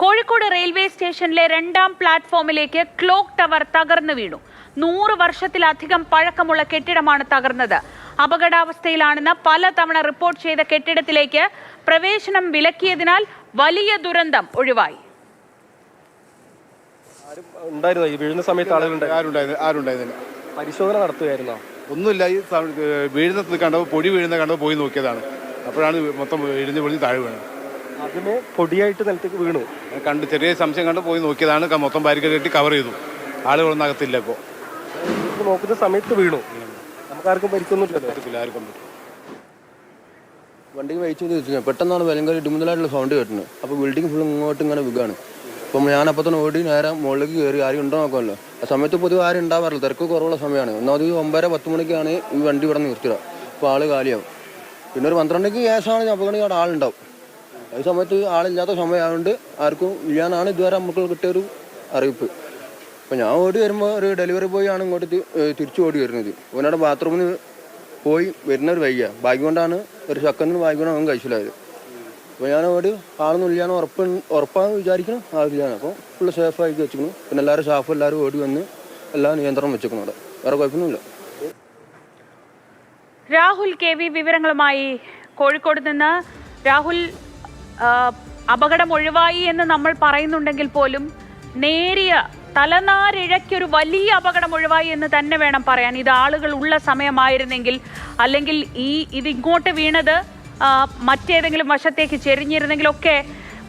Kozhikode railway സ്റ്റേഷനിലെ രണ്ടാം പ്ലാറ്റ്ഫോമിലേക്ക് clock tower തകർന്നു വീണു. 100 വർഷത്തിലധികം പഴക്കമുള്ള കെട്ടിടമാണ് തകർന്നത്. അപകടാവസ്ഥയിലാണെന്ന് പലതവണ റിപ്പോർട്ട് ചെയ്ത കെട്ടിടത്തിലേക്ക് പ്രവേശനം വിലക്കിയതിനാൽ വലിയ ദുരന്തം ഒഴിവായി. വീഴുന്ന സമയത്ത് ആരുണ്ടായിരുന്നില്ല. പരിശോധന നടത്തുകയായിരുന്നോ? ഒന്നുമില്ല. ഈ വീഴുന്നത് കണ്ടപ്പോൾ പൊടി വീഴുന്ന കണ്ടപ്പോൾ പോയി നോക്കിയതാണ്. അപ്പോഴാണ് മൊത്തം ഇടിഞ്ഞ് പൊളിഞ്ഞ് താഴെ വീണത്. അതിന് പൊടിയായിട്ട് നിലത്തേക്ക് വീണു. കണ്ട് ചെറിയ സംശയം കണ്ട് പോയി നോക്കിയതാണ്. മൊത്തം ബാരിക്കേഡ് കെട്ടി കവർ ചെയ്തു. ആളുകളൊന്നും അകത്തില്ല. ഇപ്പോൾ നോക്കുന്ന സമയത്ത് വീണു. നമുക്കാർക്കും പരിക്കൊന്നുമില്ല. ആർക്കും വണ്ടിക്ക് വഹിച്ചു വെച്ചു. പെട്ടെന്നാണ് ഭയങ്കര ഇടിമുതലായിട്ടുള്ള സൗണ്ട് കേട്ടത്. അപ്പോൾ ബിൽഡിംഗ് ഫുൾ ഇങ്ങോട്ട് ഇങ്ങനെ വീകാണ്. അപ്പം ഞാൻ അപ്പം തന്നെ ഓടി നേരെ മുകളിലേക്ക് കയറി. ആരും ഉണ്ടോ നോക്കാമല്ലോ. ആ സമയത്ത് പൊതുവെ ആരും ഉണ്ടാവാറില്ല. തിരക്ക് കുറവുള്ള സമയമാണ്. ഒന്നാമത് 9-10 മണിക്കാണ് ഈ വണ്ടി ഇവിടെ നിർത്തുക. അപ്പോൾ ആൾ കാലിയാവും. പിന്നെ ഒരു 12 ശേഷമാണ് അപകടം അവിടെ ആളുണ്ടാവും. ഈ സമയത്ത് ആളില്ലാത്ത സമയമായതുകൊണ്ട് ആർക്കും ഇല്ലാന്നാണ് ഇതുവരെ നമുക്ക് കിട്ടിയൊരു അറിയിപ്പ്. അപ്പോൾ ഞാൻ ഓടി വരുമ്പോൾ ഒരു ഡെലിവറി ബോയ് ആണ് ഇങ്ങോട്ട് തിരിച്ചു ഓടി വരുന്നത്. അവനവിടെ ബാത്റൂമിൽ പോയി വരുന്നൊരു വൈകിയ ഭാഗ്യം കൊണ്ടാണ്, ഒരു സെക്കൻഡിന് ഭാഗ്യം കൊണ്ടാണ് അവൻ കഴിച്ചില്ലായത്. അപ്പോൾ ഞാൻ ഓടി ആളൊന്നും ഇല്ലാന്ന് ഉറപ്പാന്ന് വിചാരിക്കണം. ആളില്ലാണ്. അപ്പോൾ ഫുള്ള് സേഫായിട്ട് വെച്ചിരിക്കുന്നു. പിന്നെ എല്ലാവരും സ്റ്റാഫ് എല്ലാവരും ഓടി വന്ന് എല്ലാ നിയന്ത്രണം വെച്ചിരിക്കുന്നു. അവിടെ വേറെ കുഴപ്പമൊന്നുമില്ല. രാഹുൽ KV വിവരങ്ങളുമായി കോഴിക്കോട് നിന്ന്. രാഹുൽ, അപകടം ഒഴിവായി എന്ന് നമ്മൾ പറയുന്നുണ്ടെങ്കിൽ പോലും നേരിയ തലനാരിഴയ്ക്കൊരു വലിയ അപകടം ഒഴിവായി എന്ന് തന്നെ വേണം പറയാൻ. ഇത് ആളുകൾ ഉള്ള സമയമായിരുന്നെങ്കിൽ, അല്ലെങ്കിൽ ഇത് ഇങ്ങോട്ട് വീണത് മറ്റേതെങ്കിലും വശത്തേക്ക് ചെരിഞ്ഞിരുന്നെങ്കിലൊക്കെ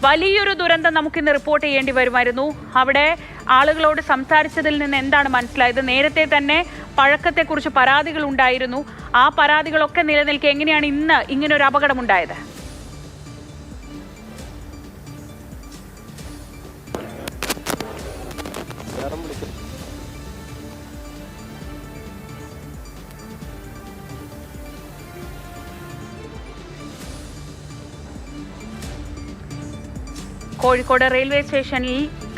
വലിയൊരു ദുരന്തം നമുക്കിന്ന് റിപ്പോർട്ട് ചെയ്യേണ്ടി വരുമായിരുന്നു. അവിടെ ആളുകളോട് സംസാരിച്ചതിൽ നിന്ന് എന്താണ് മനസ്സിലായത്? നേരത്തെ തന്നെ പഴക്കത്തെക്കുറിച്ച് പരാതികൾ ഉണ്ടായിരുന്നു. ആ പരാതികളൊക്കെ നിലനിൽക്കെ എങ്ങനെയാണ് ഇന്ന് ഇങ്ങനൊരു അപകടം ഉണ്ടായത്? കോഴിക്കോട് റെയിൽവേ സ്റ്റേഷനിൽ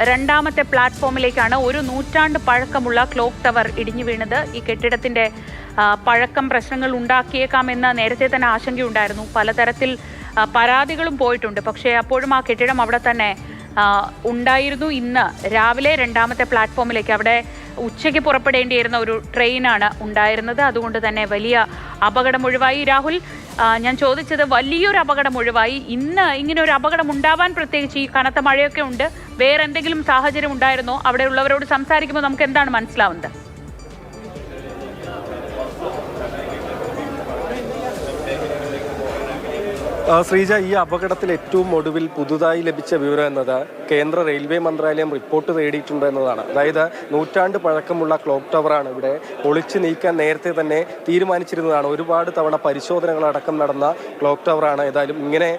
രണ്ടാമത്തെ പ്ലാറ്റ്ഫോമിലേക്കാണ് 1 നൂറ്റാണ്ട് പഴക്കമുള്ള ക്ലോക്ക് ടവർ ഇടിഞ്ഞു വീണത്. ഈ കെട്ടിടത്തിന്റെ പഴക്കം പ്രശ്നങ്ങൾ ഉണ്ടാക്കിയേക്കാമെന്ന് നേരത്തെ തന്നെ ആശങ്കയുണ്ടായിരുന്നു. പലതരത്തിൽ പരാതികളും പോയിട്ടുണ്ട്. പക്ഷേ അപ്പോഴും ആ കെട്ടിടം അവിടെ തന്നെ ഉണ്ടായിരുന്നു. ഇന്ന് രാവിലെ രണ്ടാമത്തെ പ്ലാറ്റ്ഫോമിലേക്ക്, അവിടെ ഉച്ചയ്ക്ക് പുറപ്പെടേണ്ടിയിരുന്ന ഒരു ട്രെയിനാണ് ഉണ്ടായിരുന്നത്. അതുകൊണ്ട് തന്നെ വലിയ അപകടം ഒഴിവായി. രാഹുൽ, ഞാൻ ചോദിച്ചത് വലിയൊരു അപകടം ഒഴിവായി. ഇന്ന് ഇങ്ങനെ ഒരു അപകടം ഉണ്ടാവാൻ, പ്രത്യേകിച്ച് ഈ കനത്ത മഴയൊക്കെ ഉണ്ട്, വേറെ എന്തെങ്കിലും സാഹചര്യം ഉണ്ടായിരുന്നോ? അവിടെ ഉള്ളവരോട് സംസാരിക്കുമ്പോൾ നമുക്ക് എന്താണ് മനസ്സിലാവുന്നത്? ശ്രീജ, ഈ അപകടത്തിൽ ഏറ്റവും ഒടുവിൽ പുതുതായി ലഭിച്ച വിവരം എന്നത് കേന്ദ്ര റെയിൽവേ മന്ത്രാലയം റിപ്പോർട്ട് തേടിയിട്ടുണ്ട് എന്നതാണ്. അതായത് 100 നൂറ്റാണ്ട് പഴക്കമുള്ള ക്ലോക്ക് ടവറാണ് ഇവിടെ പൊളിച്ചു നീക്കാൻ നേരത്തെ തന്നെ തീരുമാനിച്ചിരുന്നതാണ്. ഒരുപാട് തവണ പരിശോധനകളടക്കം നടന്ന ക്ലോക്ക് ടവറാണ്. ഏതായാലും ഇങ്ങനെ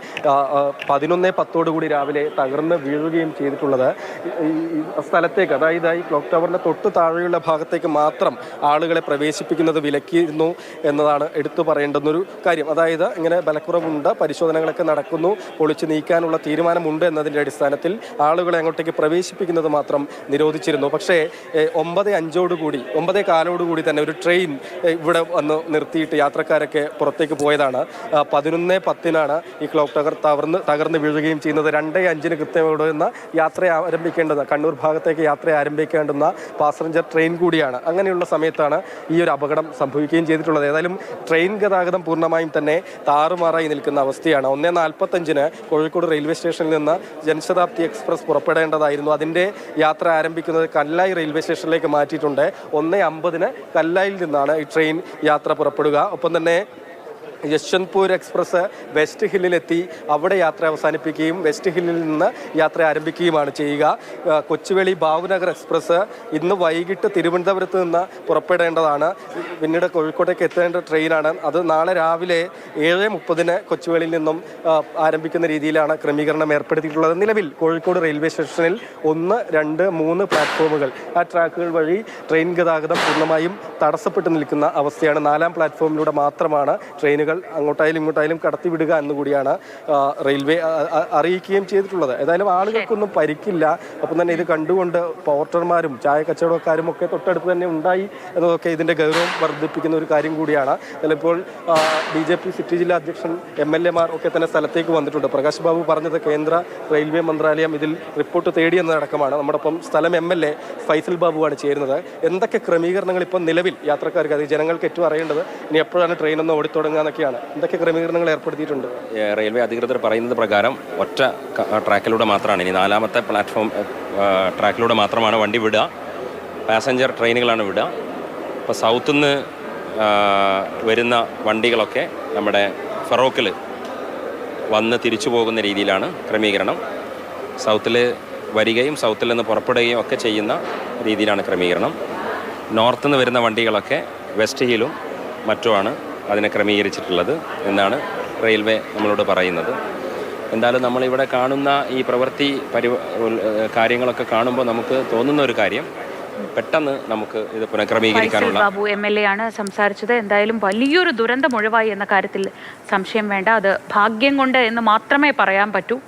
11:10 രാവിലെ തകർന്ന് വീഴുകയും ചെയ്തിട്ടുള്ളത്. ഈ സ്ഥലത്തേക്ക്, അതായത് ഈ ക്ലോക്ക് ടവറിൻ്റെ തൊട്ട് താഴെയുള്ള ഭാഗത്തേക്ക് മാത്രം ആളുകളെ പ്രവേശിപ്പിക്കുന്നത് വിലക്കിയിരുന്നു എന്നതാണ് എടുത്തു പറയേണ്ടുന്നൊരു കാര്യം. അതായത് ഇങ്ങനെ ബലക്കുറവുണ്ട്, പരിശോധനകളൊക്കെ നടക്കുന്നു, പൊളിച്ചു നീക്കാനുള്ള തീരുമാനമുണ്ട് എന്നതിൻ്റെ അടിസ്ഥാനത്തിൽ ആളുകളെ അങ്ങോട്ടേക്ക് പ്രവേശിപ്പിക്കുന്നത് മാത്രം നിരോധിച്ചിരുന്നു. പക്ഷേ 9:05 തന്നെ ഒരു ട്രെയിൻ ഇവിടെ വന്ന് നിർത്തിയിട്ട് യാത്രക്കാരൊക്കെ പുറത്തേക്ക് പോയതാണ്. 11:10 ഈ ക്ലോക്ക് ടവർ തകർന്ന് വീഴുകയും ചെയ്യുന്നത്. 2:05 കൃത്യമായിട്ട് എന്ന യാത്ര ആരംഭിക്കേണ്ടത്, കണ്ണൂർ ഭാഗത്തേക്ക് യാത്ര ആരംഭിക്കേണ്ടുന്ന പാസഞ്ചർ ട്രെയിൻ കൂടിയാണ്. അങ്ങനെയുള്ള സമയത്താണ് ഈ ഒരു അപകടം സംഭവിക്കുകയും ചെയ്തിട്ടുള്ളത്. ഏതായാലും ട്രെയിൻ ഗതാഗതം പൂർണ്ണമായും തന്നെ താറുമാറായി നിൽക്കുന്ന അവസ്ഥയാണ്. 1:45 കോഴിക്കോട് റെയിൽവേ സ്റ്റേഷനിൽ നിന്ന് ജനശതാബ്ദി എക്സ്പ്രസ് പുറപ്പെടേണ്ടതായിരുന്നു. അതിൻ്റെ യാത്ര ആരംഭിക്കുന്നത് കല്ലായി റെയിൽവേ സ്റ്റേഷനിലേക്ക് മാറ്റിയിട്ടുണ്ട്. 1:50 കല്ലായിൽ നിന്നാണ് ഈ ട്രെയിൻ യാത്ര പുറപ്പെടുക. ഒപ്പം തന്നെ യശ്വന്ത്പൂർ എക്സ്പ്രസ് വെസ്റ്റ് ഹില്ലിലെത്തി അവിടെ യാത്ര അവസാനിപ്പിക്കുകയും വെസ്റ്റ് ഹില്ലിൽ നിന്ന് യാത്ര ആരംഭിക്കുകയുമാണ് ചെയ്യുക. കൊച്ചുവേളി ഭാവ്നഗർ എക്സ്പ്രസ് ഇന്ന് വൈകിട്ട് തിരുവനന്തപുരത്ത് നിന്ന് പുറപ്പെടേണ്ടതാണ്. പിന്നീട് കോഴിക്കോട്ടേക്ക് എത്തേണ്ട ട്രെയിനാണ്. അത് നാളെ രാവിലെ 7:30 കൊച്ചുവേളിയിൽ നിന്നും ആരംഭിക്കുന്ന രീതിയിലാണ് ക്രമീകരണം ഏർപ്പെടുത്തിയിട്ടുള്ളത്. നിലവിൽ കോഴിക്കോട് റെയിൽവേ സ്റ്റേഷനിൽ 1, 2, 3 പ്ലാറ്റ്ഫോമുകൾ, ആ ട്രാക്കുകൾ വഴി ട്രെയിൻ ഗതാഗതം പൂർണ്ണമായും തടസ്സപ്പെട്ടു നിൽക്കുന്ന അവസ്ഥയാണ്. 4ാം പ്ലാറ്റ്ഫോമിലൂടെ മാത്രമാണ് ട്രെയിനുകൾ വണ്ടികൾ അങ്ങോട്ടായാലും ഇങ്ങോട്ടായാലും കടത്തിവിടുക എന്നുകൂടിയാണ് റെയിൽവേ അറിയിക്കുകയും ചെയ്തിട്ടുള്ളത്. ഏതായാലും ആളുകൾക്കൊന്നും പരിക്കില്ല. ഒപ്പം തന്നെ ഇത് കണ്ടുകൊണ്ട് പോർട്ടർമാരും ചായ കച്ചവടക്കാരും ഒക്കെ തൊട്ടടുത്ത് തന്നെ ഉണ്ടായി എന്നതൊക്കെ ഇതിൻ്റെ ഗൗരവം വർദ്ധിപ്പിക്കുന്ന ഒരു കാര്യം കൂടിയാണ്. ചിലപ്പോൾ BJP സിറ്റി ജില്ലാ അധ്യക്ഷൻ MLA മാർ ഒക്കെ തന്നെ സ്ഥലത്തേക്ക് വന്നിട്ടുണ്ട്. പ്രകാശ് ബാബു പറഞ്ഞത് കേന്ദ്ര റെയിൽവേ മന്ത്രാലയം ഇതിൽ റിപ്പോർട്ട് തേടിയെന്നതടക്കമാണ്. നമ്മോടൊപ്പം സ്ഥലം MLA ഫൈസൽ ബാബുവാണ് ചേരുന്നത്. എന്തൊക്കെ ക്രമീകരണങ്ങൾ ഇപ്പോൾ നിലവിൽ യാത്രക്കാർക്ക്, അത് ജനങ്ങൾക്ക് ഏറ്റവും അറിയേണ്ടത് ഇനി എപ്പോഴാണ് ട്രെയിൻ ഒന്ന് ഓടിത്തുടങ്ങുക എന്നൊക്കെയാണ്. എന്തൊക്കെ ക്രമീകരണങ്ങൾ ഏർപ്പെടുത്തിയിട്ടുണ്ട്? റെയിൽവേ അധികൃതർ പറയുന്നത് പ്രകാരം ഒറ്റ ട്രാക്കിലൂടെ മാത്രമാണ്, ഇനി 4ാമത്തെ പ്ലാറ്റ്ഫോം ട്രാക്കിലൂടെ മാത്രമാണ് വണ്ടി വിടുക. പാസഞ്ചർ ട്രെയിനുകളാണ് വിടുക. ഇപ്പോൾ സൗത്തിൽ നിന്ന് വരുന്ന വണ്ടികളൊക്കെ നമ്മുടെ ഫറോക്കിൽ വന്ന് തിരിച്ചു പോകുന്ന രീതിയിലാണ് ക്രമീകരണം. സൗത്തിൽ വരികയും സൗത്തിൽ നിന്ന് പുറപ്പെടുകയും ഒക്കെ ചെയ്യുന്ന രീതിയിലാണ് ക്രമീകരണം. നോർത്തിൽ നിന്ന് വരുന്ന വണ്ടികളൊക്കെ വെസ്റ്റ് ഹില്ലും മറ്റുമാണ് അതിനെ ക്രമീകരിച്ചിട്ടുള്ളത് എന്നാണ് റെയിൽവേ നമ്മളോട് പറയുന്നത്. എന്തായാലും നമ്മളിവിടെ കാണുന്ന ഈ പ്രവൃത്തി കാര്യങ്ങളൊക്കെ കാണുമ്പോൾ നമുക്ക് തോന്നുന്ന ഒരു കാര്യം, പെട്ടെന്ന് നമുക്ക് ഇത് പുനഃക്രമീകരിക്കാനുള്ള. ബാബു MLA ആണ് സംസാരിച്ചത്. എന്തായാലും വലിയൊരു ദുരന്തം ഒഴിവായി എന്ന കാര്യത്തിൽ സംശയം വേണ്ട. അത് ഭാഗ്യം കൊണ്ട് എന്ന് മാത്രമേ പറയാൻ പറ്റൂ.